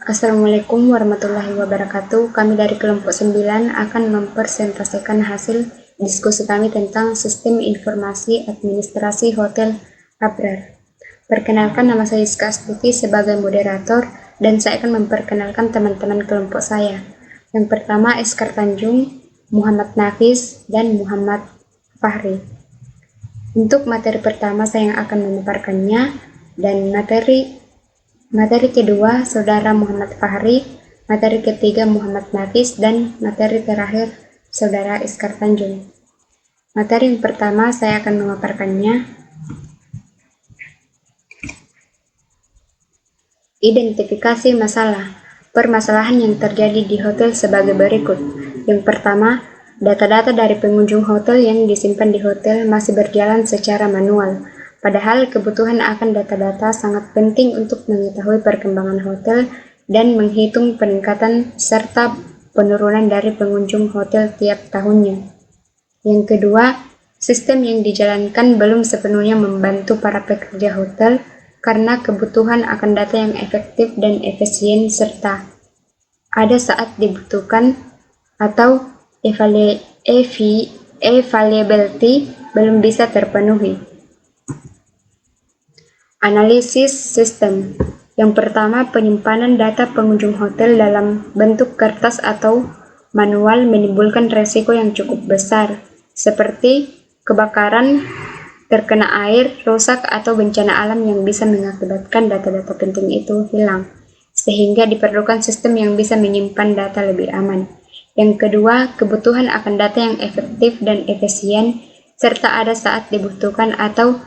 Assalamualaikum warahmatullahi wabarakatuh. Kami dari kelompok 9 akan mempresentasikan hasil diskusi kami tentang sistem informasi administrasi hotel Abrar. Perkenalkan, nama saya Iska Astuti sebagai moderator dan saya akan memperkenalkan teman-teman kelompok saya. Yang pertama Eskar Tanjung, Muhammad Nafis, dan Muhammad Fahri. Untuk materi pertama saya yang akan memaparkannya, dan materi kedua Saudara Muhammad Fahri, materi ketiga Muhammad Nafis, dan materi terakhir Saudara Iskar Tanjung. Materi yang pertama saya akan memaparkannya. Identifikasi masalah. Permasalahan yang terjadi di hotel sebagai berikut. Yang pertama, data-data dari pengunjung hotel yang disimpan di hotel masih berjalan secara manual. Padahal kebutuhan akan data-data sangat penting untuk mengetahui perkembangan hotel dan menghitung peningkatan serta penurunan dari pengunjung hotel tiap tahunnya. Yang kedua, sistem yang dijalankan belum sepenuhnya membantu para pekerja hotel karena kebutuhan akan data yang efektif dan efisien serta ada saat dibutuhkan atau availability belum bisa terpenuhi. Analisis sistem. Yang pertama, penyimpanan data pengunjung hotel dalam bentuk kertas atau manual menimbulkan resiko yang cukup besar, seperti kebakaran, terkena air, rusak, atau bencana alam yang bisa mengakibatkan data-data penting itu hilang, sehingga diperlukan sistem yang bisa menyimpan data lebih aman. Yang kedua, kebutuhan akan data yang efektif dan efisien, serta ada saat dibutuhkan atau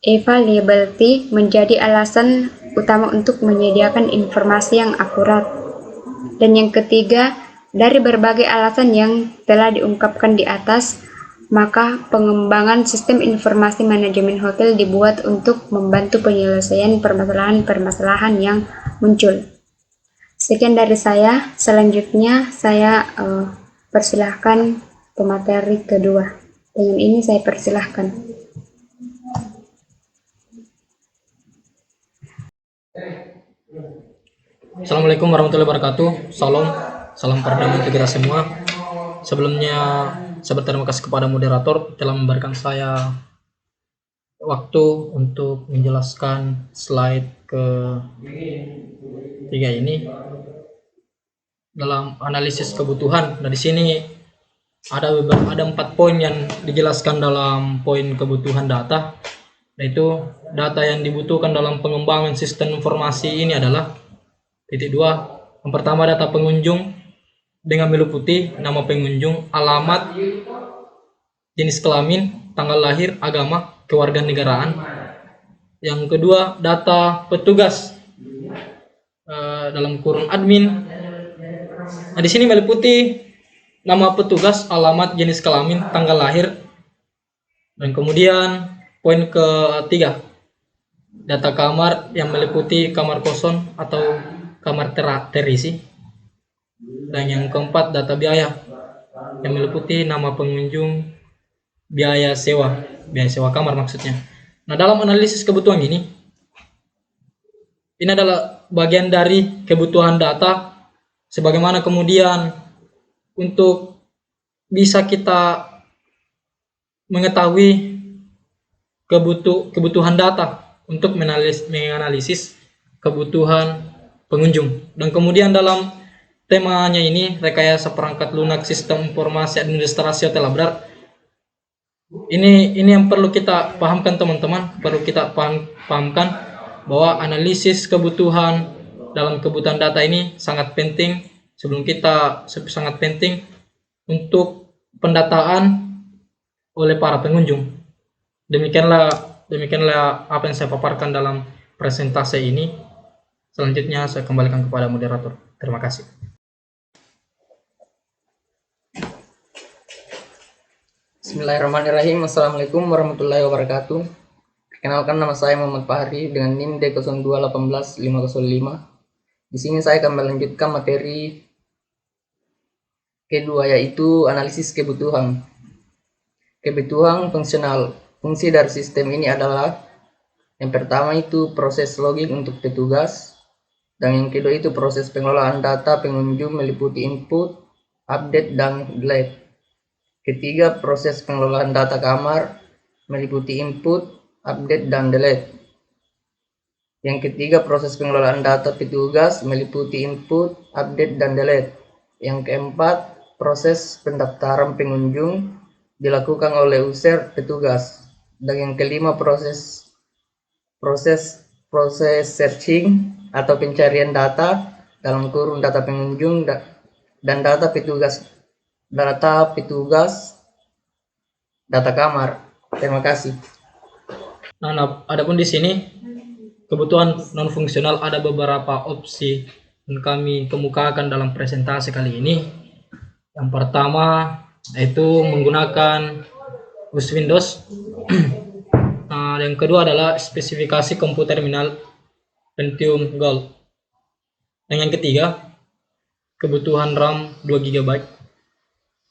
availability menjadi alasan utama untuk menyediakan informasi yang akurat. Dan yang ketiga, dari berbagai alasan yang telah diungkapkan di atas, maka pengembangan sistem informasi manajemen hotel dibuat untuk membantu penyelesaian permasalahan-permasalahan yang muncul. Sekian dari saya. Selanjutnya saya persilahkan pemateri kedua. Dengan ini saya persilahkan. Assalamualaikum warahmatullahi wabarakatuh. Salam perdamaian untuk kita semua. Sebelumnya saya berterima kasih kepada moderator telah memberikan saya waktu untuk menjelaskan slide ketiga ini dalam analisis kebutuhan. Nah, di sini ada 4 poin yang dijelaskan dalam poin kebutuhan data, yaitu data yang dibutuhkan dalam pengembangan sistem informasi ini adalah titik 2. Yang pertama, data pengunjung dengan meliputi nama pengunjung, alamat, jenis kelamin, tanggal lahir, agama, kewarganegaraan. Yang kedua, data petugas dalam kurung admin. Nah, di sini meliputi nama petugas, alamat, jenis kelamin, tanggal lahir. Dan kemudian poin ketiga, data kamar yang meliputi kamar kosong atau kamar terisi. Dan yang keempat, data biaya yang meliputi nama pengunjung, biaya sewa kamar maksudnya. Nah, dalam analisis kebutuhan ini adalah bagian dari kebutuhan data, sebagaimana kemudian untuk bisa kita mengetahui kebutuhan data untuk menganalisis kebutuhan pengunjung. Dan kemudian dalam temanya ini, rekayasa perangkat lunak sistem informasi administrasi hotel Abrar, ini yang perlu kita pahamkan teman-teman, perlu kita pahamkan bahwa analisis kebutuhan dalam kebutuhan data ini sangat penting sangat penting untuk pendataan oleh para pengunjung. Demikianlah apa yang saya paparkan dalam presentasi ini. Selanjutnya saya kembalikan kepada moderator. Terima kasih. Bismillahirrahmanirrahim. Assalamualaikum warahmatullahi wabarakatuh. Perkenalkan, nama saya Muhammad Fahri dengan NIM D0218505. Di sini saya akan melanjutkan materi kedua, yaitu analisis kebutuhan. Kebutuhan fungsional. Fungsi dari sistem ini adalah yang pertama itu proses login untuk petugas, Dan yang kedua itu proses pengelolaan data pengunjung meliputi input, update, dan delete. Ketiga, proses pengelolaan data kamar meliputi input, update, dan delete. Yang ketiga, proses pengelolaan data petugas meliputi input, update, dan delete. Yang keempat, proses pendaftaran pengunjung dilakukan oleh user petugas. Dan yang kelima, proses searching atau pencarian data dalam kurung data pengunjung dan data petugas data kamar. Terima kasih. Nah, adapun di sini kebutuhan non fungsional ada beberapa opsi yang kami kemukakan dalam presentasi kali ini. Yang pertama yaitu menggunakan bus Windows. Nah, yang kedua adalah spesifikasi komputer terminal Pentium Gold. Dan yang ketiga, kebutuhan RAM 2 GB.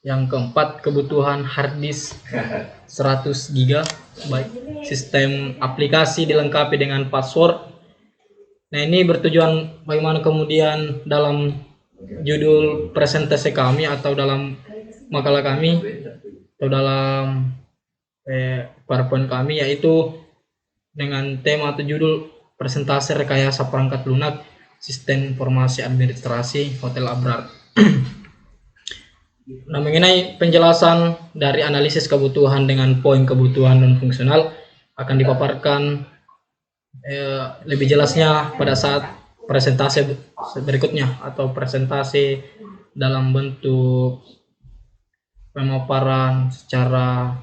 Yang keempat, kebutuhan hard disk 100 GB. Sistem aplikasi dilengkapi dengan password. Nah, ini bertujuan bagaimana kemudian dalam judul presentasi kami atau dalam makalah kami atau dalam PowerPoint kami, yaitu dengan tema atau judul presentasi rekayasa perangkat lunak sistem informasi administrasi Hotel Abrar. Nah, mengenai penjelasan dari analisis kebutuhan dengan poin kebutuhan non fungsional akan dipaparkan lebih jelasnya pada saat presentasi berikutnya atau presentasi dalam bentuk pemaparan secara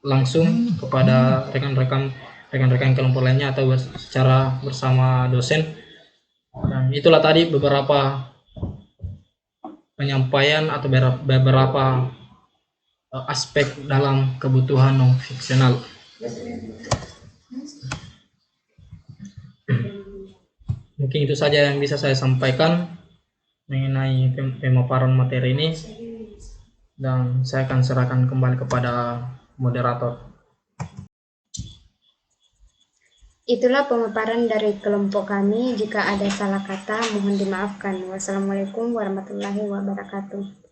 langsung kepada rekan-rekan kelompok lainnya atau secara bersama dosen. Dan itulah tadi beberapa penyampaian atau beberapa aspek dalam kebutuhan non fungsional. Mungkin itu saja yang bisa saya sampaikan mengenai pemaparan materi ini, dan saya akan serahkan kembali kepada moderator. Itulah pemaparan dari kelompok kami. Jika ada salah kata, mohon dimaafkan. Wassalamualaikum warahmatullahi wabarakatuh.